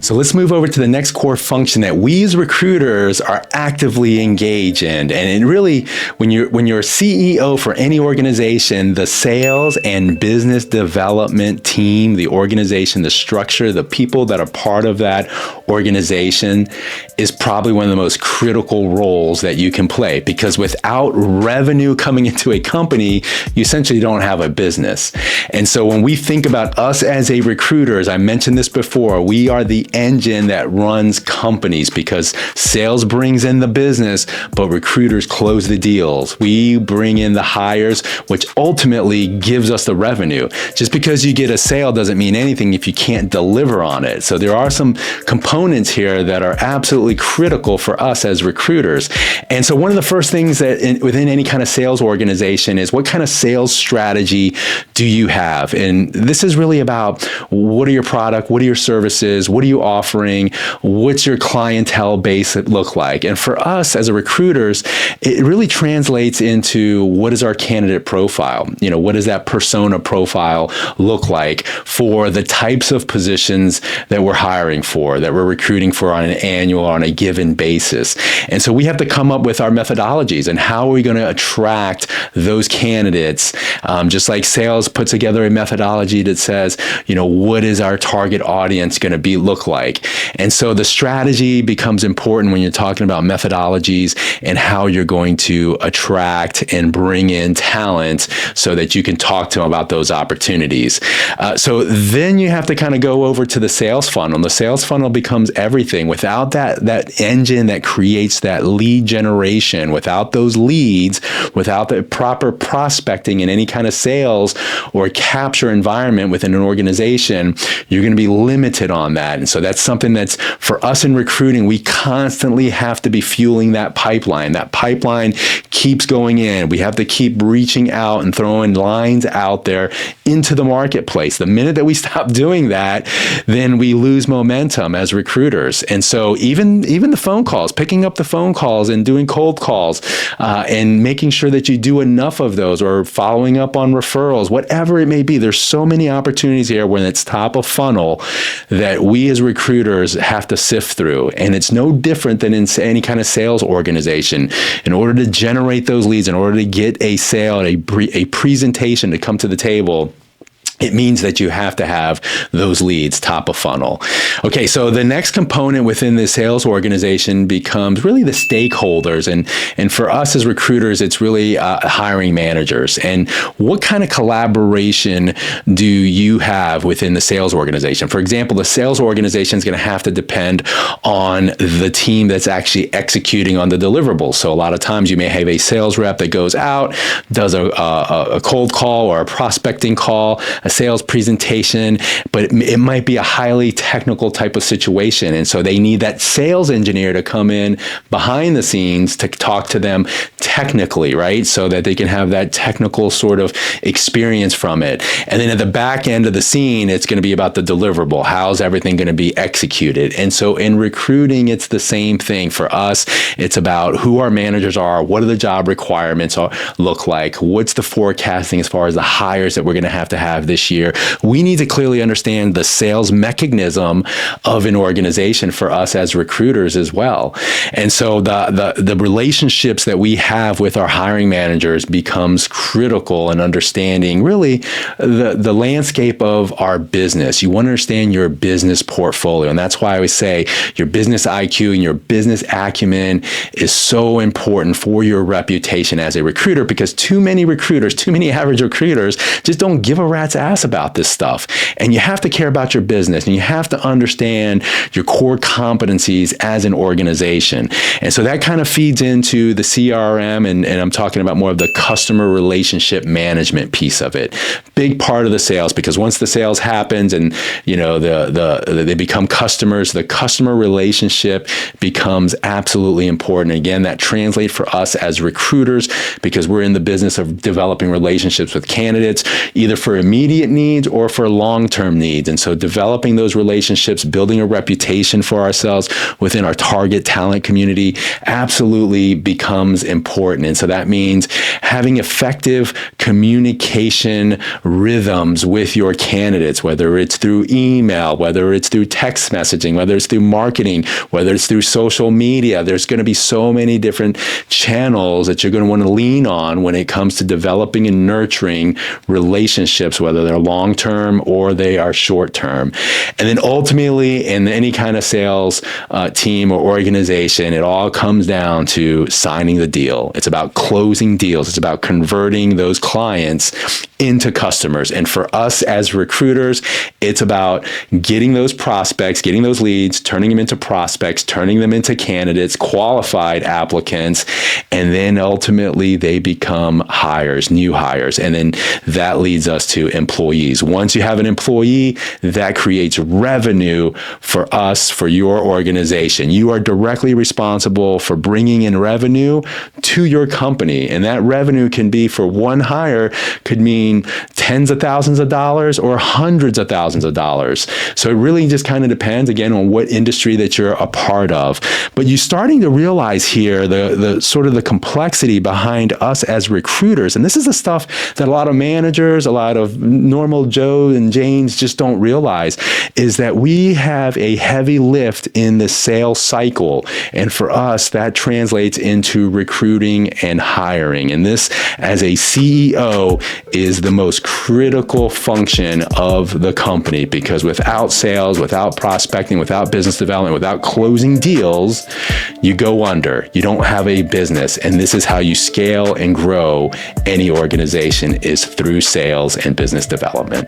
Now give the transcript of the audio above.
So let's move over to the next core function that we as recruiters are actively engaged in. And it really, when you're a CEO for any organization, the sales and business development team, the organization, the structure, the people that are part of that organization is probably one of the most critical roles that you can play, because without revenue coming into a company, you essentially don't have a business. And so when we think about us as a recruiter, as I mentioned this before, we are the engine that runs companies, because sales brings in the business, but recruiters close the deals. We bring in the hires, which ultimately gives us the revenue. Just because you get a sale doesn't mean anything if you can't deliver on it. So there are some components here that are absolutely critical for us as recruiters. And so one of the first things that within any kind of sales organization is, what kind of sales strategy do you have? And this is really about, what are your product? What are your services? What are you offering? What's your clientele base look like? And for us as a recruiters, it really translates into, what is our candidate profile? What does that persona profile look like for the types of positions that we're hiring for, that we're recruiting for on an annual, on a given basis? And so we have to come up with our methodologies, and how are we going to attract those candidates? Just like sales put together a methodology that says, what is our target audience going to look like? And so the strategy becomes important when you're talking about methodologies and how you're going to attract and bring in talent so that you can talk to them about those opportunities. So then you have to kind of go over to the sales funnel. And the sales funnel becomes everything. Without that engine that creates that lead generation, without those leads, without the proper prospecting in any kind of sales or capture environment within an organization, you're going to be limited on that. And so that's something that's, for us in recruiting, we constantly have to be fueling that pipeline. That pipeline keeps going in. We have to keep reaching out and throwing lines out there into the marketplace. The minute that we stop doing that, then we lose momentum as recruiters. And so even the phone calls, picking up the phone calls and doing cold calls, and making sure that you do enough of those, or following up on referrals, whatever it may be. There's so many opportunities here when it's top of funnel that we as recruiters have to sift through. And it's no different than in any kind of sales organization. In order to generate those leads, in order to get a sale, a presentation to come to the table, it means that you have to have those leads top of funnel. Okay, so the next component within the sales organization becomes really the stakeholders. And for us as recruiters, it's really hiring managers. And what kind of collaboration do you have within the sales organization? For example, the sales organization is going to have to depend on the team that's actually executing on the deliverables. So a lot of times you may have a sales rep that goes out, does a cold call or a prospecting call, a sales presentation, but it might be a highly technical type of situation. And so they need that sales engineer to come in behind the scenes to talk to them technically, right? So that they can have that technical sort of experience from it. And then at the back end of the scene, it's going to be about the deliverable. How's everything going to be executed? And so in recruiting, it's the same thing. For us, it's about who our managers are, what do the job requirements look like, what's the forecasting as far as the hires that we're going to have this year. We need to clearly understand the sales mechanism of an organization for us as recruiters as well. And so the relationships that we have with our hiring managers becomes critical in understanding really the landscape of our business. You want to understand your business portfolio. And that's why I always say your business IQ and your business acumen is so important for your reputation as a recruiter, because too many average recruiters just don't give a rat's ass about this stuff. And you have to care about your business, and you have to understand your core competencies as an organization. And so that kind of feeds into the CRM, and I'm talking about more of the customer relationship management piece of it. Big part of the sales, because once the sales happens and they become customers, the customer relationship becomes absolutely important. Again, that translates for us as recruiters, because we're in the business of developing relationships with candidates, either for immediate immediate needs or for long-term needs. And so developing those relationships, building a reputation for ourselves within our target talent community absolutely becomes important. And so that means having effective communication rhythms with your candidates, whether it's through email, whether it's through text messaging, whether it's through marketing, whether it's through social media. There's going to be so many different channels that you're going to want to lean on when it comes to developing and nurturing relationships, whether they're long-term or they are short-term. And then ultimately, in any kind of sales team or organization, it all comes down to signing the deal. It's about closing deals. It's about converting those clients into customers. And for us as recruiters, it's about getting those prospects, getting those leads, turning them into prospects, turning them into candidates, qualified applicants, and then ultimately they become hires, new hires. And then that leads us to employees. Once you have an employee, that creates revenue for us, for your organization. You are directly responsible for bringing in revenue to your company. And that revenue can be, for one hire, could mean tens of thousands of dollars or hundreds of thousands of dollars. So it really just kind of depends, again, on what industry that you're a part of. But you're starting to realize here the sort of the complexity behind us as recruiters. And this is the stuff that a lot of managers, a lot of normal Joe and Janes just don't realize, is that we have a heavy lift in the sales cycle. And for us, that translates into recruiting and hiring. And this, as a CEO, is the most critical function of the company, because without sales, without prospecting, without business development, without closing deals, you go under. You don't have a business. And this is how you scale and grow any organization, is through sales and business development.